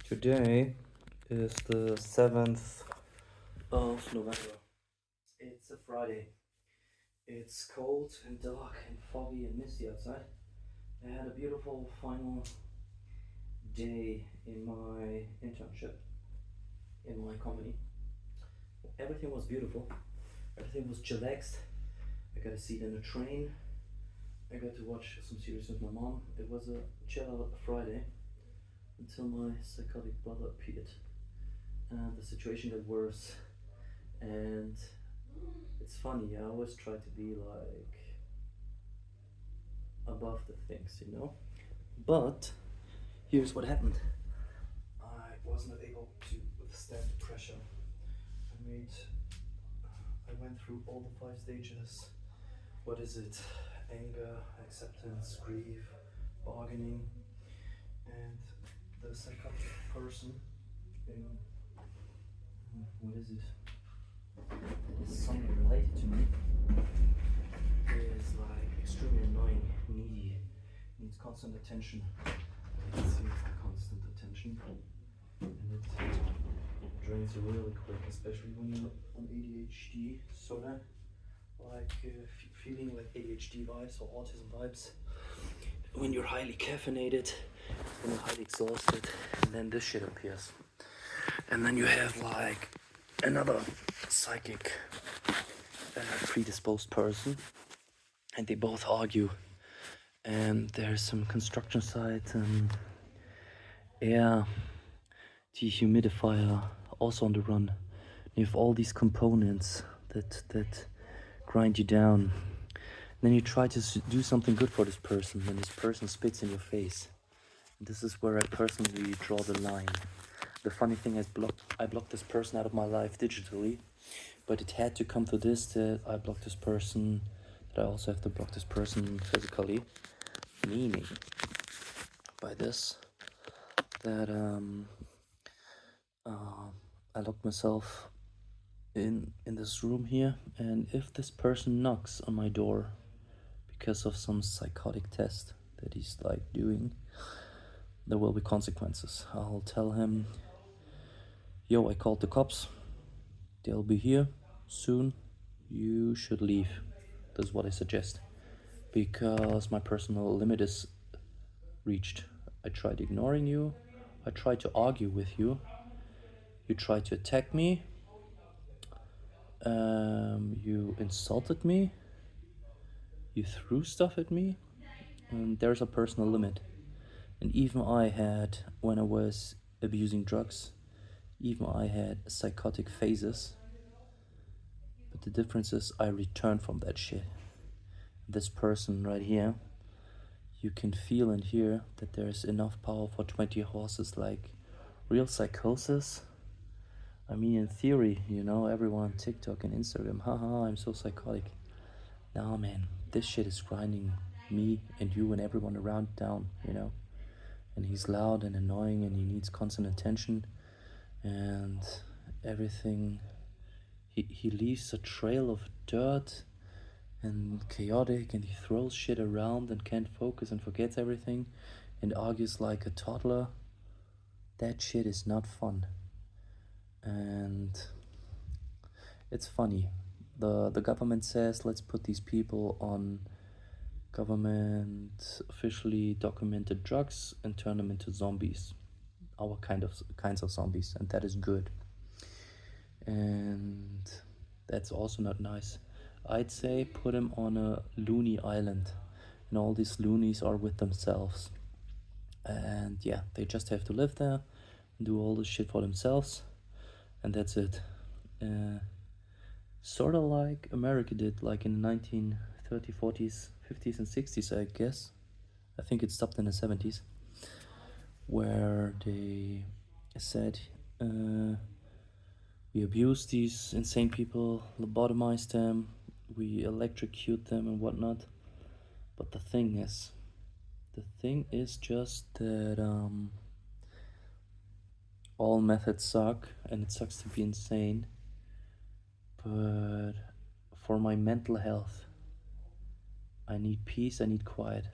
Today is the 7th of November. It's a Friday. It's cold and dark and foggy and misty outside. I had a beautiful final day in my internship in my company. Everything was beautiful. Everything was chillaxed. I got a seat in a train. I got to watch some series with my mom. It was a chill out Friday until my psychotic brother appeared. And the situation got worse. And it's funny, I always try to be like above the things, But here's what happened. I was not able to withstand the pressure. I went through all the 5 stages. What is it? Anger, acceptance, grief, bargaining, and the psychotic person in what is it? That is something related to me. Is like extremely annoying, needy, needs constant attention. It seems the constant attention, and it drains you really quick, especially when you're on ADHD. So then, feeling like ADHD vibes or autism vibes. When you're highly caffeinated, when you're highly exhausted, and then this shit appears. And then you have like another psychic predisposed person, and they both argue. And there's some construction sites and air dehumidifier also on the run. You have all these components that grind you down. And then you try to do something good for this person, and this person spits in your face. And this is where I personally draw the line. The funny thing is, I blocked this person out of my life digitally, but it had to come to this, that I blocked this person, that I also have to block this person physically. Meaning by this that I locked myself in this room here, and if this person knocks on my door because of some psychotic test that he's like doing, there will be consequences. I'll tell him, yo, I called the cops, they'll be here soon, you should leave. That's what I suggest, because my personal limit is reached. I tried ignoring you, I tried to argue with you, you tried to attack me, you insulted me, you threw stuff at me, and there's a personal limit. And even I had, when I was abusing drugs, even I had psychotic phases, but the difference is I returned from that shit. This person right here, you can feel and hear that there's enough power for 20 horses. Like real psychosis, I mean, in theory, everyone on TikTok and Instagram, haha, I'm so psychotic. Nah, man, this shit is grinding me and you and everyone around down, And he's loud and annoying, and he needs constant attention and everything. He leaves a trail of dirt and chaotic, and he throws shit around and can't focus and forgets everything and argues like a toddler. That shit is not fun. And it's funny. The government says, let's put these people on government officially documented drugs and turn them into zombies, our kinds of zombies, and that is good. And that's also not nice. I'd say put them on a loony island, and all these loonies are with themselves, and yeah, they just have to live there and do all this shit for themselves, and that's it. Sort of like America did, like in the 1930s, 40s, 50s, and 60s, I guess. I think it stopped in the 70s, where they said, we abuse these insane people, lobotomize them, we electrocute them and whatnot. But the thing is just that all methods suck, and it sucks to be insane. But for my mental health, I need peace, I need quiet.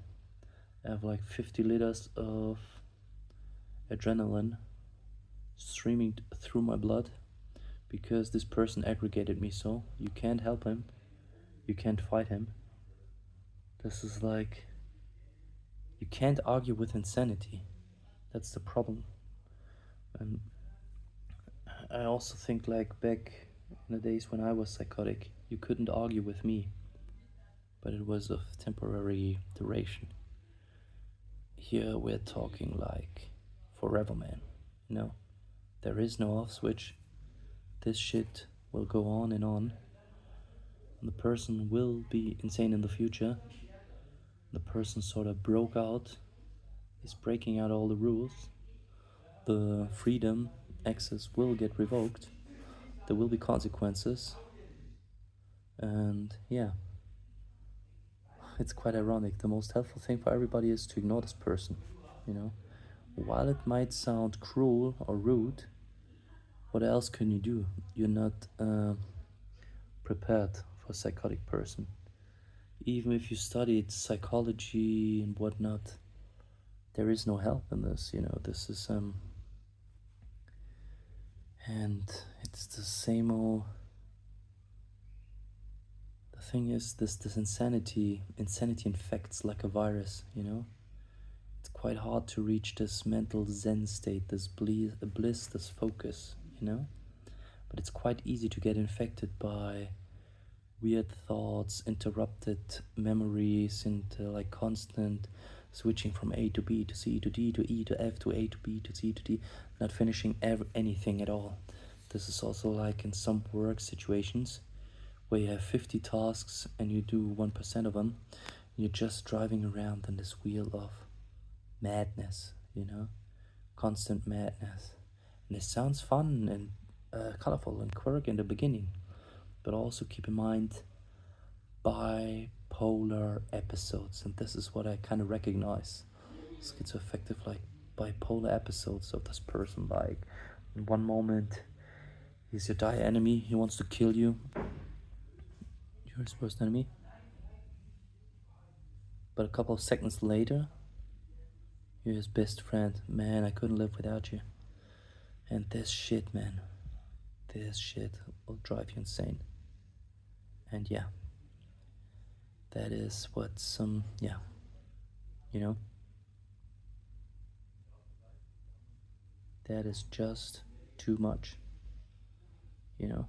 I have like 50 liters of adrenaline streaming through my blood because this person aggregated me. So you can't help him, you can't fight him. This is like, you can't argue with insanity. That's the problem. And I also think, like, back in the days when I was psychotic, you couldn't argue with me, but it was of temporary duration. Here we're talking like forever, man. You know, there is no off switch. This shit will go on and on. And the person will be insane in the future. The person sort of broke out, is breaking out all the rules. The freedom access will get revoked. There will be consequences. And yeah, it's quite ironic. The most helpful thing for everybody is to ignore this person, you know? While it might sound cruel or rude, what else can you do? You're not prepared for a psychotic person. Even if you studied psychology and whatnot, there is no help in this, you know? This is, and it's the same old. The thing is, this insanity infects like a virus, you know? It's quite hard to reach this mental zen state, this bliss, this focus, you know? But it's quite easy to get infected by weird thoughts, interrupted memories, and like constant switching from A to B to C to D to E to F to A to B to C to D, not finishing anything at all. This is also like in some work situations where you have 50 tasks and you do 1% of them. You're just driving around in this wheel of madness, you know, constant madness. And it sounds fun and colorful and quirky in the beginning, but also keep in mind bipolar episodes, and this is what I kind of recognize. Schizoaffective, like bipolar episodes of this person. Like in one moment he's your dire enemy, he wants to kill you, you're his worst enemy, but a couple of seconds later you're his best friend. Man, I couldn't live without you. And this shit, man, this shit will drive you insane. And yeah, that is what some, yeah, you know, that is just too much, you know.